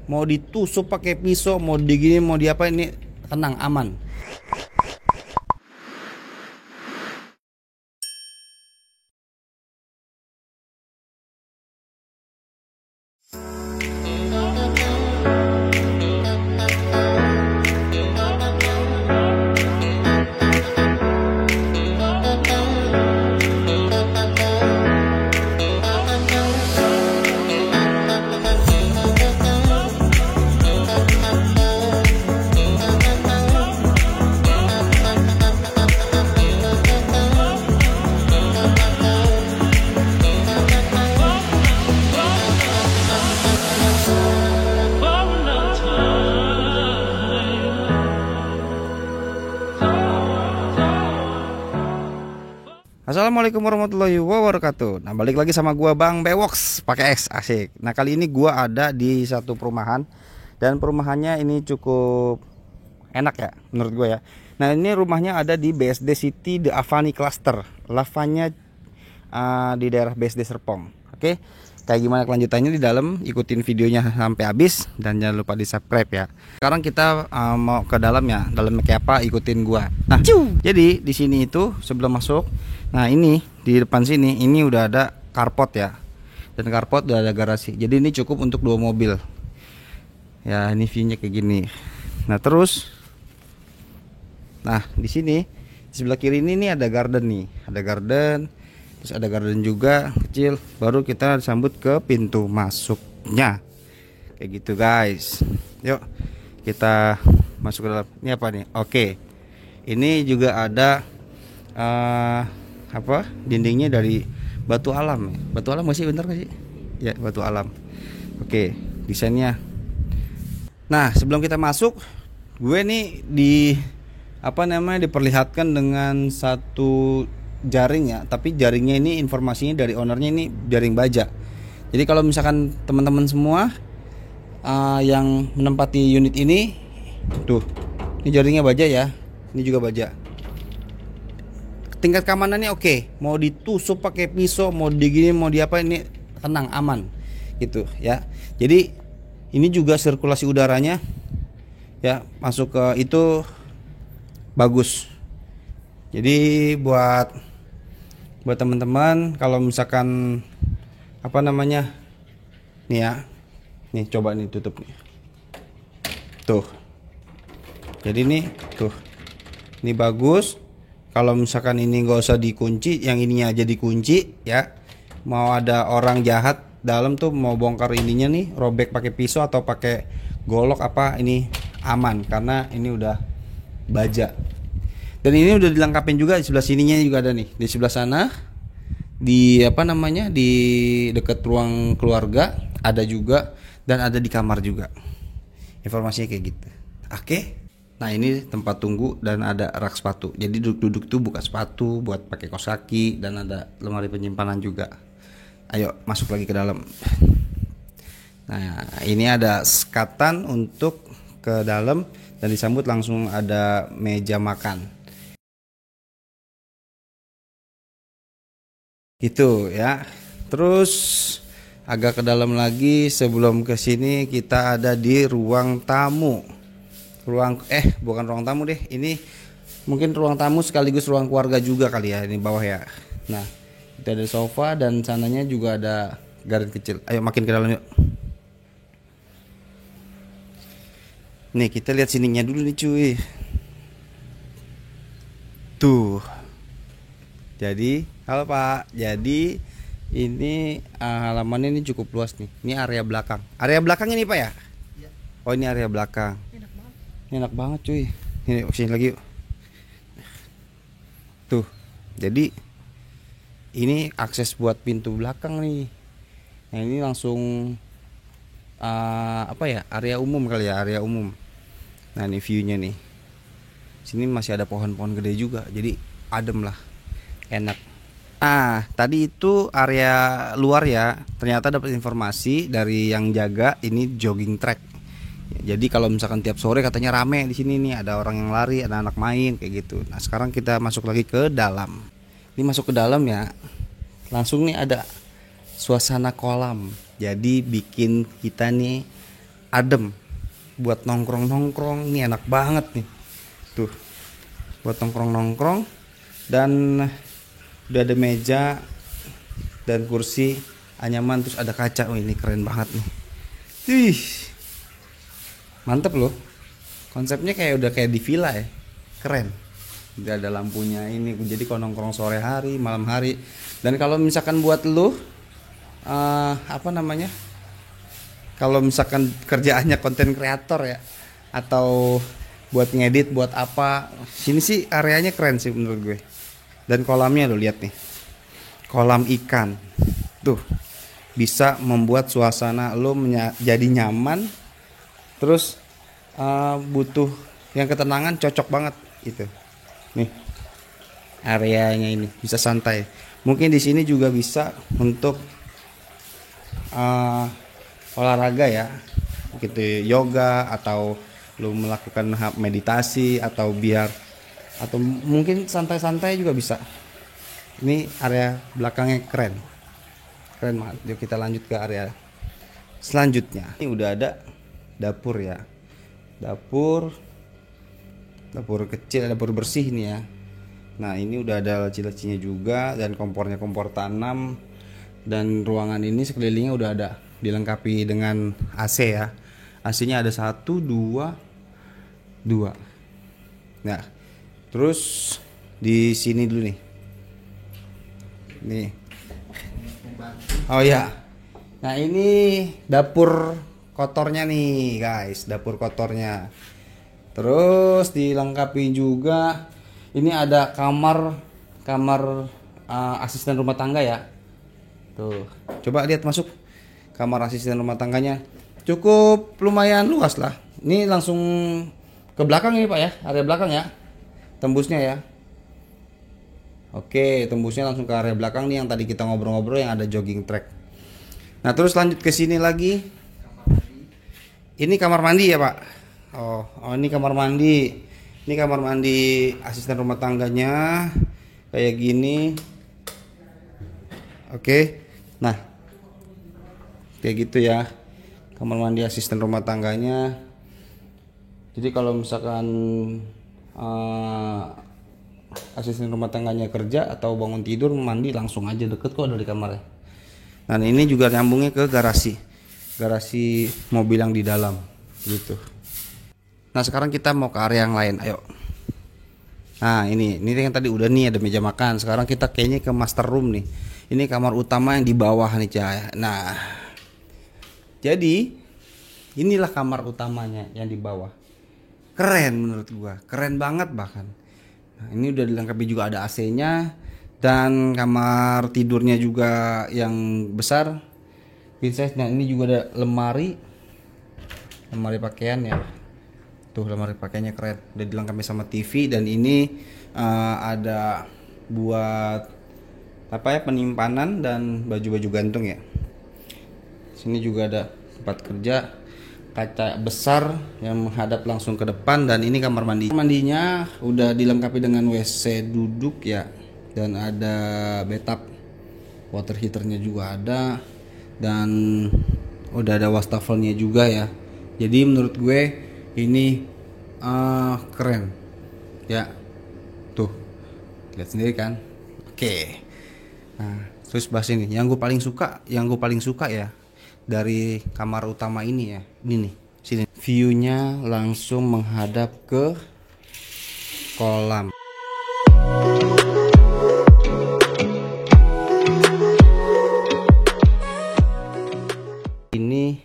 mau ditusuk pakai pisau, mau digini, mau diapa, ini tenang, aman. Assalamualaikum warahmatullahi wabarakatuh. Nah, balik lagi sama gua Bang Bewoks pakai X, asik. Nah, kali ini gua ada di satu perumahan dan perumahannya ini cukup enak ya menurut gua ya. Nah, ini rumahnya ada di BSD City The Avani Cluster. Lavanya di daerah BSD Serpong. Oke. Kayak gimana kelanjutannya di dalam, ikutin videonya sampai habis dan jangan lupa di-subscribe ya. Sekarang kita mau ke dalam ya. Dalamnya kayak apa, ikutin gua. Nah, jadi di sini itu sebelum masuk, nah ini di depan sini ini udah ada carport ya. Dan carport udah ada garasi. Jadi ini cukup untuk 2 mobil. Ya, ini view-nya kayak gini. Nah, terus di sini di sebelah kiri ini ada garden nih. Ada garden. Terus ada garden juga kecil. Baru kita sambut ke pintu masuknya. Kayak gitu guys. Yuk kita masuk ke dalam. Ini apa nih? Oke. Ini juga ada dindingnya dari batu alam. Batu alam masih bentar gak sih? Ya, batu alam. Oke, desainnya. Nah, sebelum kita masuk, gue nih diperlihatkan dengan satu jaring ya, tapi jaringnya ini informasinya dari ownernya ini jaring baja. Jadi kalau misalkan teman-teman semua yang menempati unit ini, tuh, ini jaringnya baja ya, ini juga baja. Tingkat keamanannya oke. Mau ditusuk pakai pisau, mau digini, mau diapa, ini tenang, aman, gitu ya. Jadi ini juga sirkulasi udaranya ya masuk ke itu bagus. Jadi buat teman-teman kalau misalkan nih ya, nih coba nih tutup nih, tuh. Jadi nih tuh, ini bagus. Kalau misalkan ini nggak usah dikunci, yang ininya aja dikunci ya. Mau ada orang jahat dalam tuh mau bongkar ininya nih, robek pakai pisau atau pakai golok apa, ini aman karena ini udah baja. Dan ini udah dilengkapin juga di sebelah sininya juga ada nih. Di sebelah sana di di dekat ruang keluarga ada juga, dan ada di kamar juga. Informasinya kayak gitu. Oke. Nah, ini tempat tunggu dan ada rak sepatu. Jadi duduk-duduk tuh buka sepatu buat pakai kaos kaki, dan ada lemari penyimpanan juga. Ayo masuk lagi ke dalam. Nah, ini ada sekatan untuk ke dalam dan disambut langsung ada meja makan. Gitu ya. Terus agak ke dalam lagi, sebelum ke sini kita ada di ruang tamu. Bukan ruang tamu deh. Ini mungkin ruang tamu sekaligus ruang keluarga juga kali ya, ini bawah ya. Nah, kita ada sofa dan sananya juga ada garden kecil. Ayo makin ke dalam yuk. Nih, kita lihat sininya dulu nih cuy. Tuh. Jadi, halo Pak. Jadi ini halamannya ini cukup luas nih. Ini area belakang. Area belakang ini Pak ya? Iya. Oh, ini area belakang. Enak banget. Ini enak banget cuy. Ini sini lagi yuk. Tuh. Jadi ini akses buat pintu belakang nih. Nah, ini langsung area umum kali ya, area umum. Nah, ini view-nya nih. Sini masih ada pohon-pohon gede juga. Jadi adem lah. Enak. Tadi itu area luar ya. Ternyata dapat informasi dari yang jaga, ini jogging track. Jadi kalau misalkan tiap sore katanya rame di sini nih, ada orang yang lari, ada anak main kayak gitu. Nah, sekarang kita masuk lagi ke dalam. Ini masuk ke dalam ya. Langsung nih ada suasana kolam. Jadi bikin kita nih adem buat nongkrong-nongkrong. Ini enak banget nih tuh buat nongkrong-nongkrong. Dan udah ada meja dan kursi anyaman, terus ada kaca. Oh, ini keren banget nih. Wih, mantep loh. Konsepnya kayak udah kayak di villa ya, keren. Udah ada lampunya ini, jadi kalau nongkrong sore hari, malam hari. Dan kalau misalkan buat lu apa namanya, kalau misalkan kerjaannya konten kreator ya, atau buat ngedit, buat apa, sini sih areanya keren sih menurut gue. Dan kolamnya lo lihat nih, kolam ikan tuh, bisa membuat suasana lo jadi nyaman. Terus butuh yang ketenangan, cocok banget gitu. Nih areanya ini bisa santai. Mungkin di sini juga bisa untuk olahraga ya, gitu, yoga, atau lo melakukan meditasi, atau mungkin santai-santai juga bisa. Ini area belakangnya keren banget. Yuk kita lanjut ke area selanjutnya. Ini udah ada dapur ya, dapur kecil, dapur bersih ini ya. Nah ini udah ada laci-lacinya juga, dan kompornya kompor tanam. Dan ruangan ini sekelilingnya udah ada dilengkapi dengan AC ya. AC-nya ada 1, 2. Nah, terus di sini dulu nih. Nih. Oh ya. Nah, ini dapur kotornya nih, guys, dapur kotornya. Terus dilengkapi juga ini ada kamar asisten rumah tangga ya. Tuh, coba lihat masuk kamar asisten rumah tangganya. Cukup lumayan luas lah. Ini langsung ke belakang ini Pak ya, area belakang ya. Tembusnya ya. Oke, tembusnya langsung ke area belakang nih yang tadi kita ngobrol-ngobrol, yang ada jogging track. Nah, terus lanjut ke sini lagi. Ini kamar mandi ya, Pak. Oh, ini kamar mandi. Ini kamar mandi asisten rumah tangganya. Kayak gini. Oke. Nah, kayak gitu ya. Kamar mandi asisten rumah tangganya. Jadi kalau misalkan asisten rumah tangganya kerja atau bangun tidur, mandi langsung aja, deket kok dari kamarnya. Dan ini juga nyambungnya ke garasi mobil yang di dalam gitu. Nah sekarang kita mau ke area yang lain, ayo. Nah ini yang tadi udah nih, ada meja makan. Sekarang kita kayaknya ke master room nih. Ini kamar utama yang di bawah nih Cahaya. Nah jadi inilah kamar utamanya yang di bawah. Keren menurut gua, keren banget bahkan. Nah, ini udah dilengkapi juga ada AC-nya, dan kamar tidurnya juga yang besar, queen size. Nah ini juga ada lemari pakaian ya. Tuh lemari pakaiannya keren, udah dilengkapi sama TV. Dan ini ada buat apa ya, penyimpanan dan baju-baju gantung ya. Sini juga ada tempat kerja, kaca besar yang menghadap langsung ke depan. Dan ini kamar mandi. Mandinya udah dilengkapi dengan WC duduk ya, dan ada bathtub, water heaternya juga ada, dan udah ada wastafelnya juga ya. Jadi menurut gue ini keren ya, tuh lihat sendiri kan. Oke. Nah terus bahas ini yang gue paling suka ya dari kamar utama ini ya. Ini nih, sini viewnya langsung menghadap ke kolam. Ini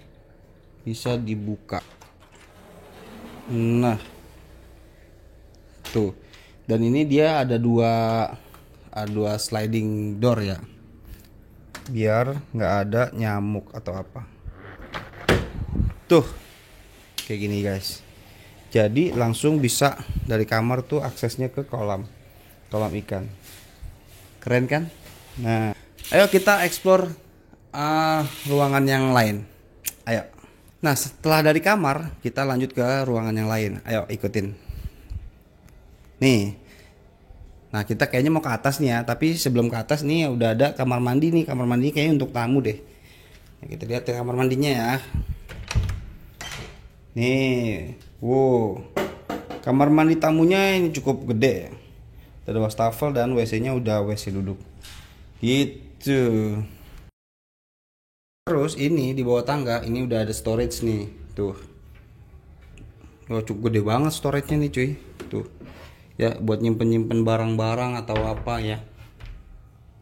bisa dibuka. Nah tuh, dan ini dia ada dua sliding door ya, biar nggak ada nyamuk atau apa. Tuh kayak gini guys. Jadi langsung bisa dari kamar tuh aksesnya ke kolam ikan. Keren kan? Nah ayo kita explore ruangan yang lain. Ayo. Nah setelah dari kamar kita lanjut ke ruangan yang lain. Ayo ikutin. Nih. Nah kita kayaknya mau ke atas nih ya. Tapi sebelum ke atas nih udah ada kamar mandi nih. Kamar mandi kayaknya untuk tamu deh. Nah, kita lihat ya kamar mandinya ya. Nih, wow, kamar mandi tamunya ini cukup gede. Ada wastafel dan WC-nya udah WC duduk. Gitu. Terus ini di bawah tangga ini udah ada storage nih, tuh. Oh, cukup gede banget storage-nya nih cuy. Tuh. Ya, buat nyimpen-nyimpen barang-barang atau apa ya.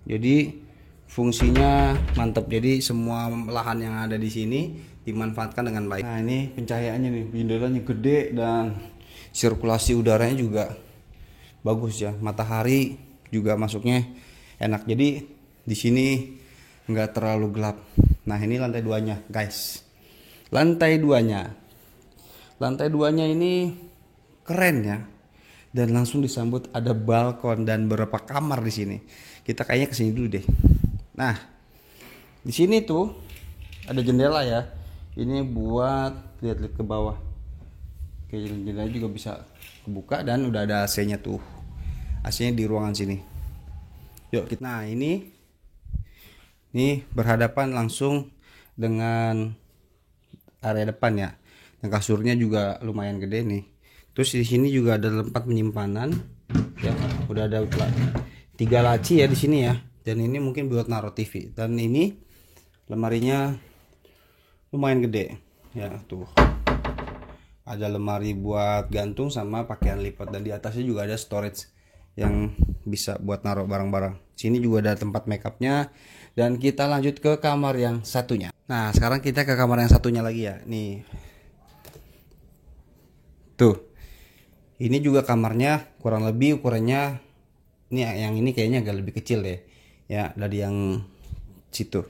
Jadi fungsinya mantap. Jadi semua lahan yang ada di sini dimanfaatkan dengan baik. Nah, ini pencahayaannya nih, jendelanya gede dan sirkulasi udaranya juga bagus ya. Matahari juga masuknya enak. Jadi di sini nggak terlalu gelap. Nah, ini lantai duanya, guys. Lantai duanya ini keren ya. Dan langsung disambut ada balkon dan beberapa kamar di sini. Kita kayaknya kesini dulu deh. Nah, di sini tuh ada jendela ya. Ini buat lihat-lihat ke bawah. Oke, jendela juga bisa kebuka dan udah ada AC-nya tuh. AC-nya di ruangan sini. Yuk kita. Nah, ini berhadapan langsung dengan area depan ya. Dan kasurnya juga lumayan gede nih. Terus di sini juga ada tempat penyimpanan ya. Udah ada 3 laci ya di sini ya. Dan ini mungkin buat naruh TV. Dan ini lemarinya lumayan gede ya, tuh. Ada lemari buat gantung sama pakaian lipat dan di atasnya juga ada storage yang bisa buat naruh barang-barang. Sini juga ada tempat makeupnya. Dan kita lanjut ke kamar yang satunya. Nah, sekarang kita ke kamar yang satunya lagi ya. Nih. Tuh. Ini juga kamarnya kurang lebih ukurannya, ini yang ini kayaknya agak lebih kecil deh. Ya, dari yang situ.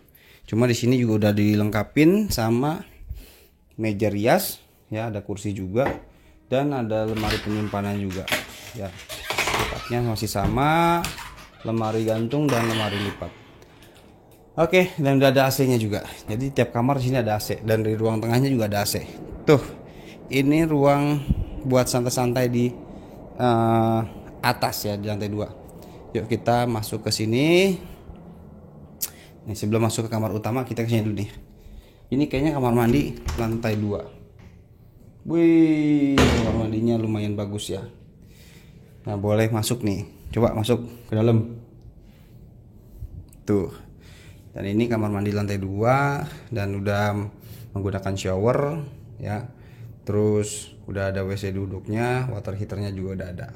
Cuma di sini juga udah dilengkapin sama meja rias, ya, ada kursi juga dan ada lemari penyimpanan juga. Ya. Tempatnya masih sama, lemari gantung dan lemari lipat. Oke, dan udah ada AC-nya juga. Jadi tiap kamar di sini ada AC dan di ruang tengahnya juga ada AC. Tuh, ini ruang buat santai-santai di atas ya, di lantai 2. Yuk kita masuk ke sini. Nih, sebelum masuk ke kamar utama kita kesini dulu nih. Ini kayaknya kamar mandi lantai 2. Wih, kamar mandinya lumayan bagus ya. Nah, boleh masuk nih. Coba masuk ke dalam. Tuh. Dan ini kamar mandi lantai 2 dan udah menggunakan shower ya. Terus udah ada WC duduknya, water heaternya juga udah ada.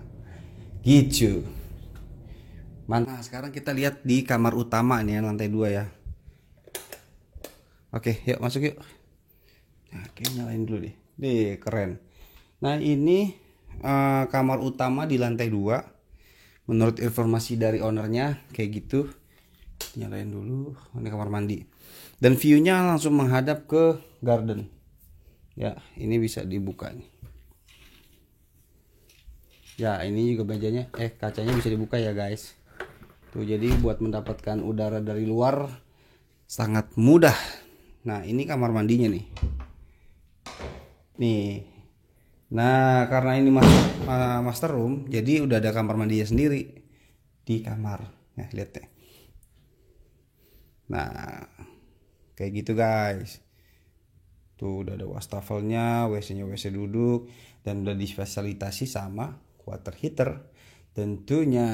Gitu. Nah, sekarang kita lihat di kamar utama nih ya, lantai 2 ya. Oke, yuk masuk yuk. Nah, oke, nyalain dulu deh. Keren. Nah, ini kamar utama di lantai 2. Menurut informasi dari ownernya kayak gitu. Nyalain dulu. Ini kamar mandi. Dan view-nya langsung menghadap ke garden. Ya, ini bisa dibuka nih. Ya, ini juga mejanya, kacanya bisa dibuka ya guys. Tuh, jadi buat mendapatkan udara dari luar sangat mudah. Nah, ini kamar mandinya nih. Nih. Nah, karena ini master room, jadi udah ada kamar mandinya sendiri di kamar. Nah, lihat deh. Nah, kayak gitu guys. Tuh udah ada wastafelnya, WC-nya WC duduk dan udah difasilitasi sama water heater tentunya.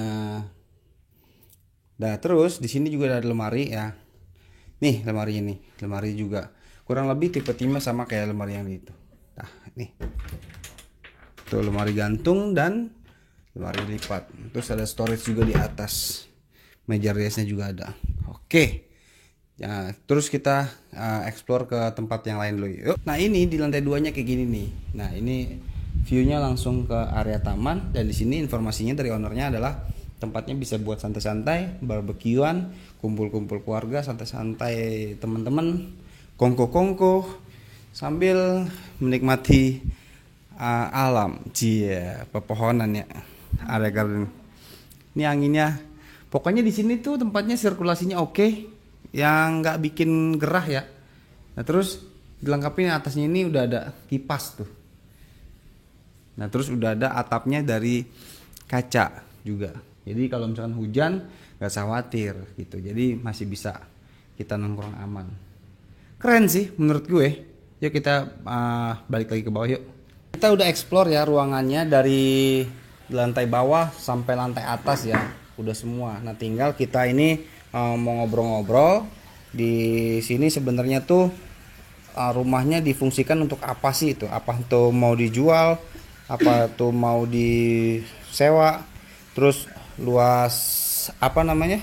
Nah, terus di sini juga ada lemari ya. Nih, lemari ini. Lemari juga kurang lebih tipe sama kayak lemari yang itu. Nah, nih. Tuh lemari gantung dan lemari lipat. Terus ada storage juga di atas. Meja riasnya juga ada. Oke. Ya, terus kita explore ke tempat yang lain dulu yuk. Nah, ini di lantai 2-nya kayak gini nih. Nah, ini view-nya langsung ke area taman dan di sini informasinya dari ownernya adalah tempatnya bisa buat santai-santai, barbekyuan, kumpul-kumpul keluarga, santai-santai teman-teman, kongko-kongko sambil menikmati alam, pepohonan ya, area garden. Ini anginnya. Pokoknya di sini tuh tempatnya sirkulasinya oke. Yang nggak bikin gerah ya. Nah, terus dilengkapi atasnya ini udah ada kipas tuh. Nah, terus udah ada atapnya dari kaca juga. Jadi kalau misalkan hujan nggak usah khawatir gitu. Jadi masih bisa kita nongkrong aman. Keren sih menurut gue. Yuk kita balik lagi ke bawah yuk. Kita udah explore ya ruangannya dari lantai bawah sampai lantai atas ya. Udah semua. Nah, tinggal kita ini mau ngobrol-ngobrol. Di sini sebenarnya tuh rumahnya difungsikan untuk apa sih itu? Apa tuh mau dijual? Apa tuh mau disewa? Terus luas apa namanya?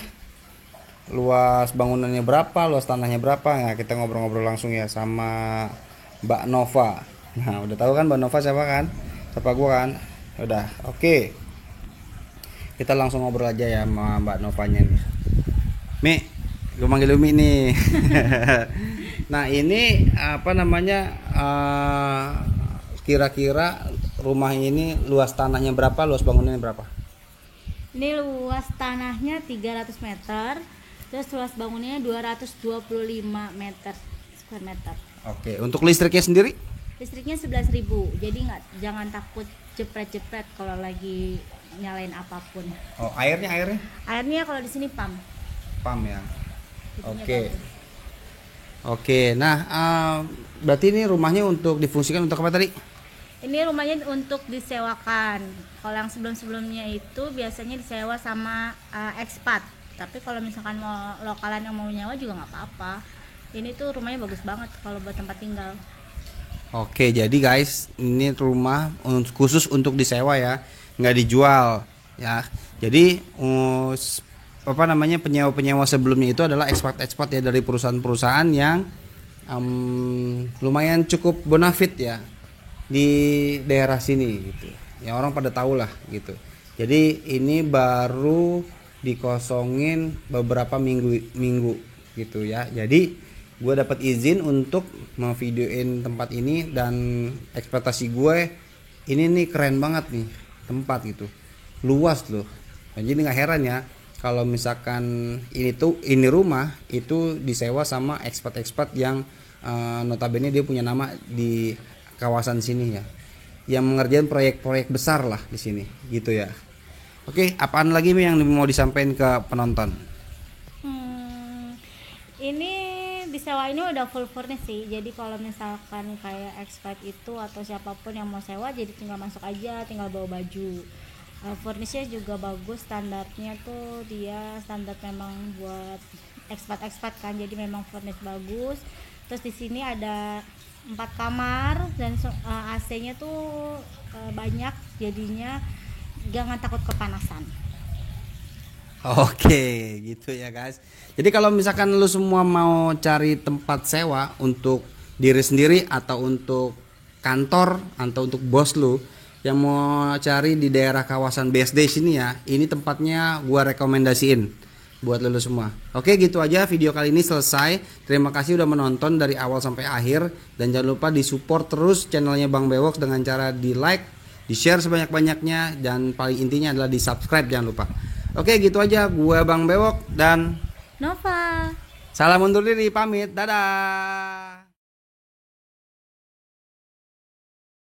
Luas bangunannya berapa? Luas tanahnya berapa? Nah, kita ngobrol-ngobrol langsung ya sama Mbak Nova. Nah, udah tahu kan Mbak Nova siapa kan? Siapa gua kan? Udah, oke. Kita langsung ngobrol aja ya sama Mbak Novanya nih. Mi, gue manggil Umi nih. Nah, ini apa namanya? Kira-kira rumah ini luas tanahnya berapa? Luas bangunannya berapa? Ini luas tanahnya 300 meter, terus luas bangunannya 225 meter square meter. Oke, untuk listriknya sendiri? Listriknya 11.000, jadi jangan takut jepret-jepret kalau lagi nyalain apapun. Oh, airnya? Airnya kalau di sini pam. Pam ya. Itunya Oke. bagus. Oke, nah berarti ini rumahnya untuk difungsikan untuk apa tadi? Ini rumahnya untuk disewakan. Kalau yang sebelum-sebelumnya itu biasanya disewa sama ekspat. Tapi kalau misalkan mau lokalan yang mau nyewa juga nggak apa-apa. Ini tuh rumahnya bagus banget kalau buat tempat tinggal. Oke, jadi guys, ini rumah khusus untuk disewa ya, nggak dijual ya. Jadi apa namanya penyewa-penyewa sebelumnya itu adalah ekspat-ekspat ya dari perusahaan-perusahaan yang lumayan cukup bonafit ya di daerah sini gitu. Ya orang pada tahu lah gitu. Jadi ini baru dikosongin beberapa minggu gitu ya. Jadi gue dapat izin untuk ngevideoin tempat ini dan ekspektasi gue ini nih keren banget nih tempat gitu, luas loh. Nah, jadi nggak heran ya kalau misalkan ini rumah itu disewa sama ekspat-ekspat yang notabene dia punya nama di kawasan sini ya, yang mengerjakan proyek-proyek besar lah di sini gitu ya. Oke, apaan lagi yang mau disampaikan ke penonton? Ini disewa ini udah full furnish sih. Jadi kalau misalkan kayak expat itu atau siapapun yang mau sewa, jadi tinggal masuk aja, tinggal bawa baju. Furnishnya juga bagus, standarnya tuh dia standar memang buat expat kan. Jadi memang furnish bagus. Terus di sini ada 4 kamar dan AC-nya tuh banyak, jadinya jangan takut kepanasan. Oke, gitu ya guys. Jadi kalau misalkan lu semua mau cari tempat sewa untuk diri sendiri atau untuk kantor atau untuk bos lu yang mau cari di daerah kawasan BSD sini ya, ini tempatnya gua rekomendasiin buat lu semua. Oke, gitu aja video kali ini selesai. Terima kasih udah menonton dari awal sampai akhir dan jangan lupa di-support terus channelnya Bang Bewoks dengan cara di-like, di-share sebanyak-banyaknya dan paling intinya adalah di-subscribe jangan lupa. Oke, gitu aja. Gue Bang Bewok dan Nova. salam undur diri, pamit. Dadah.